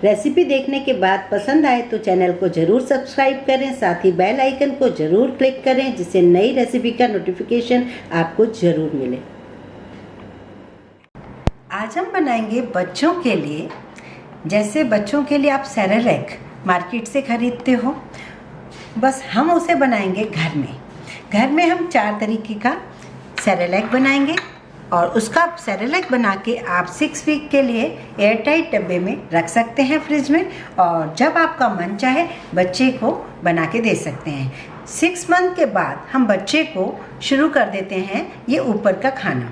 Recipe देखने के बाद पसंद आए तो चैनल को ज़रूर सब्सक्राइब करें, साथ ही बेल आइकन को ज़रूर क्लिक करें जिससे नई रेसिपी का नोटिफिकेशन आपको ज़रूर मिले। आज हम बनाएंगे बच्चों के लिए, जैसे बच्चों के लिए आप सेरेलैक मार्केट से खरीदते हो, बस हम उसे बनाएंगे घर में। घर में हम 4 तरीके का सेरेलैक बनाएंगे और उसका सेरेलैक बना के आप 6 वीक के लिए एयरटाइट डब्बे में रख सकते हैं फ्रिज में, और जब आपका मन चाहे बच्चे को बना के दे सकते हैं। 6 मंथ के बाद हम बच्चे को शुरू कर देते हैं ये ऊपर का खाना।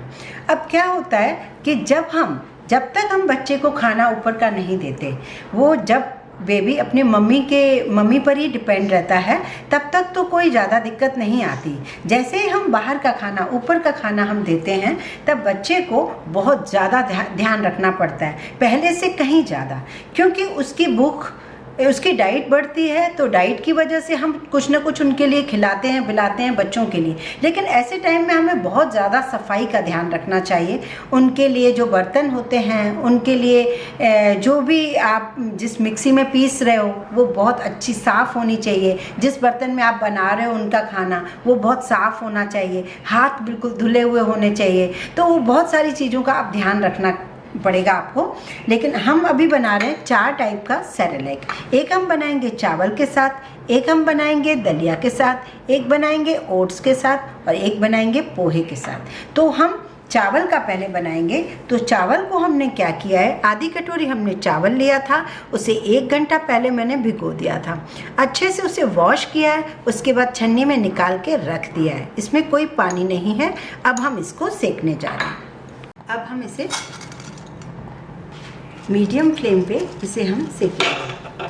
अब क्या होता है कि जब तक हम बच्चे को खाना ऊपर का नहीं देते, वो जब बेबी अपनी मम्मी पर ही डिपेंड रहता है, तब तक तो कोई ज़्यादा दिक्कत नहीं आती। जैसे ही हम बाहर का खाना, ऊपर का खाना हम देते हैं, तब बच्चे को बहुत ज़्यादा ध्यान रखना पड़ता है, पहले से कहीं ज़्यादा, क्योंकि उसकी डाइट बढ़ती है। तो डाइट की वजह से हम कुछ ना कुछ उनके लिए खिलाते हैं, पिलाते हैं बच्चों के लिए, लेकिन ऐसे टाइम में हमें बहुत ज़्यादा सफाई का ध्यान रखना चाहिए। उनके लिए जो बर्तन होते हैं, उनके लिए जो भी आप जिस मिक्सी में पीस रहे हो वो बहुत अच्छी साफ़ होनी चाहिए। जिस बर्तन में आप बना रहे हो उनका खाना, वो बहुत साफ़ होना चाहिए, हाथ बिल्कुल धुले हुए होने चाहिए। तो वो बहुत सारी चीज़ों का आप ध्यान रखना पड़ेगा आपको। लेकिन हम अभी बना रहे हैं 4 टाइप का सेरेलैक। एक हम बनाएंगे चावल के साथ, एक हम बनाएंगे दलिया के साथ, एक बनाएंगे ओट्स के साथ और एक बनाएंगे पोहे के साथ। तो हम चावल का पहले बनाएंगे। तो चावल को हमने क्या किया है, आधी कटोरी हमने चावल लिया था, उसे 1 घंटा पहले मैंने भिगो दिया था। अच्छे से उसे वॉश किया है, उसके बाद छन्नी में निकाल के रख दिया है। इसमें कोई पानी नहीं है। अब हम इसको सेकने जा रहे हैं। अब हम इसे मीडियम फ्लेम पे इसे हम सेकेंगे।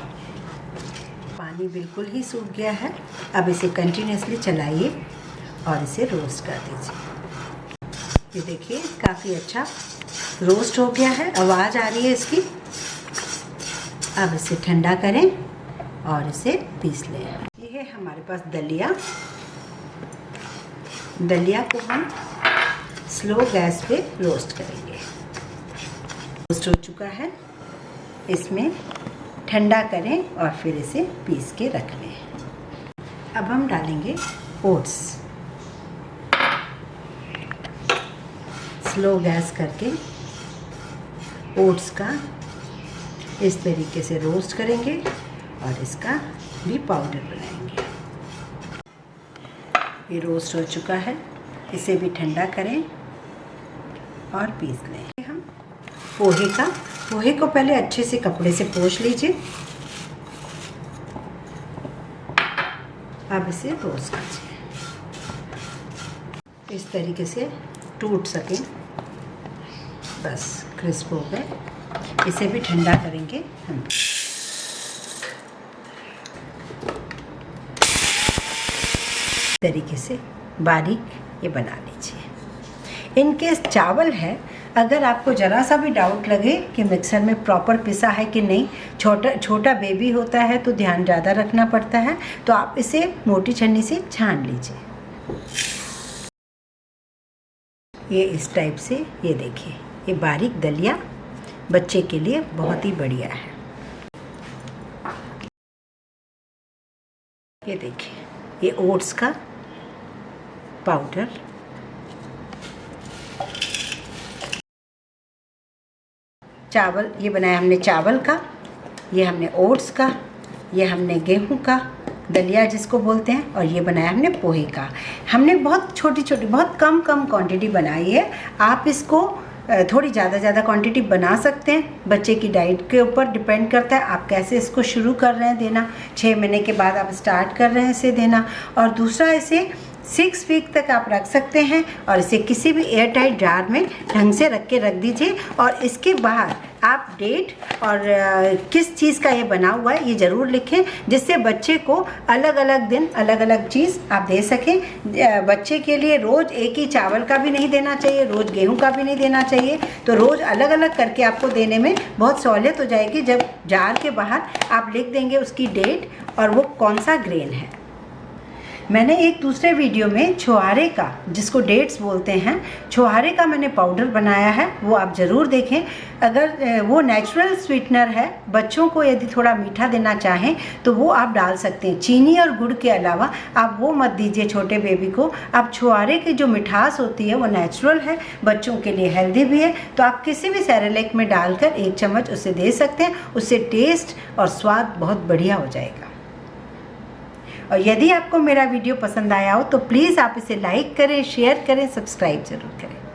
पानी बिल्कुल ही सूख गया है। अब इसे कंटिन्यूसली चलाइए और इसे रोस्ट कर दीजिए। ये देखिए काफ़ी अच्छा रोस्ट हो गया है, आवाज़ आ रही है इसकी। अब इसे ठंडा करें और इसे पीस लें। ये है हमारे पास दलिया। दलिया को हम स्लो गैस पे रोस्ट करेंगे। रोस्ट हो चुका है, इसमें ठंडा करें और फिर इसे पीस के रख लें। अब हम डालेंगे ओट्स। स्लो गैस करके ओट्स का इस तरीके से रोस्ट करेंगे और इसका भी पाउडर बनाएंगे। ये रोस्ट हो चुका है, इसे भी ठंडा करें और पीस लें। हम पोहे को पहले अच्छे से कपड़े से पोंछ लीजिए। अब इसे रोस्ट कीजिए, इस तरीके से टूट सके, बस क्रिस्प हो गए। इसे भी ठंडा करेंगे हम। तरीके से बारीक ये बना लीजिए। इनकेस चावल है, अगर आपको ज़रा सा भी डाउट लगे कि मिक्सर में प्रॉपर पिसा है कि नहीं, छोटा बेबी होता है तो ध्यान ज़्यादा रखना पड़ता है, तो आप इसे मोटी छन्नी से छान लीजिए। ये इस टाइप से, ये देखिए, ये बारीक दलिया बच्चे के लिए बहुत ही बढ़िया है। ये देखिए, ये ओट्स का पाउडर, चावल, ये बनाया हमने चावल का, ये हमने ओट्स का, ये हमने गेहूं का दलिया जिसको बोलते हैं, और ये बनाया हमने पोहे का। हमने बहुत छोटी बहुत कम क्वांटिटी बनाई है। आप इसको थोड़ी ज़्यादा क्वांटिटी बना सकते हैं। बच्चे की डाइट के ऊपर डिपेंड करता है आप कैसे इसको शुरू कर रहे हैं देना। 6 महीने के बाद आप स्टार्ट कर रहे हैं इसे देना। और दूसरा, इसे 6 वीक तक आप रख सकते हैं और इसे किसी भी एयर टाइट जार में ढंग से रख दीजिए। और इसके बाहर आप डेट और किस चीज़ का ये बना हुआ है ये ज़रूर लिखें, जिससे बच्चे को अलग अलग दिन अलग अलग चीज़ आप दे सकें। बच्चे के लिए रोज़ एक ही चावल का भी नहीं देना चाहिए, रोज़ गेहूं का भी नहीं देना चाहिए। तो रोज़ अलग अलग करके आपको देने में बहुत सहूलियत हो जाएगी जब जार के बाहर आप लिख देंगे उसकी डेट और वो कौन सा ग्रेन है। मैंने एक दूसरे वीडियो में छुहारे का, जिसको डेट्स बोलते हैं, छुहारे का मैंने पाउडर बनाया है, वो आप ज़रूर देखें। अगर वो नेचुरल स्वीटनर है, बच्चों को यदि थोड़ा मीठा देना चाहें तो वो आप डाल सकते हैं। चीनी और गुड़ के अलावा आप वो मत दीजिए छोटे बेबी को। आप छुहारे की जो मिठास होती है वो नेचुरल है, बच्चों के लिए हेल्दी भी है, तो आप किसी भी सेरेलैक में डालकर 1 चम्मच उसे दे सकते हैं। उससे टेस्ट और स्वाद बहुत बढ़िया हो जाएगा। और यदि आपको मेरा वीडियो पसंद आया हो तो प्लीज़ आप इसे लाइक करें, शेयर करें, सब्सक्राइब ज़रूर करें।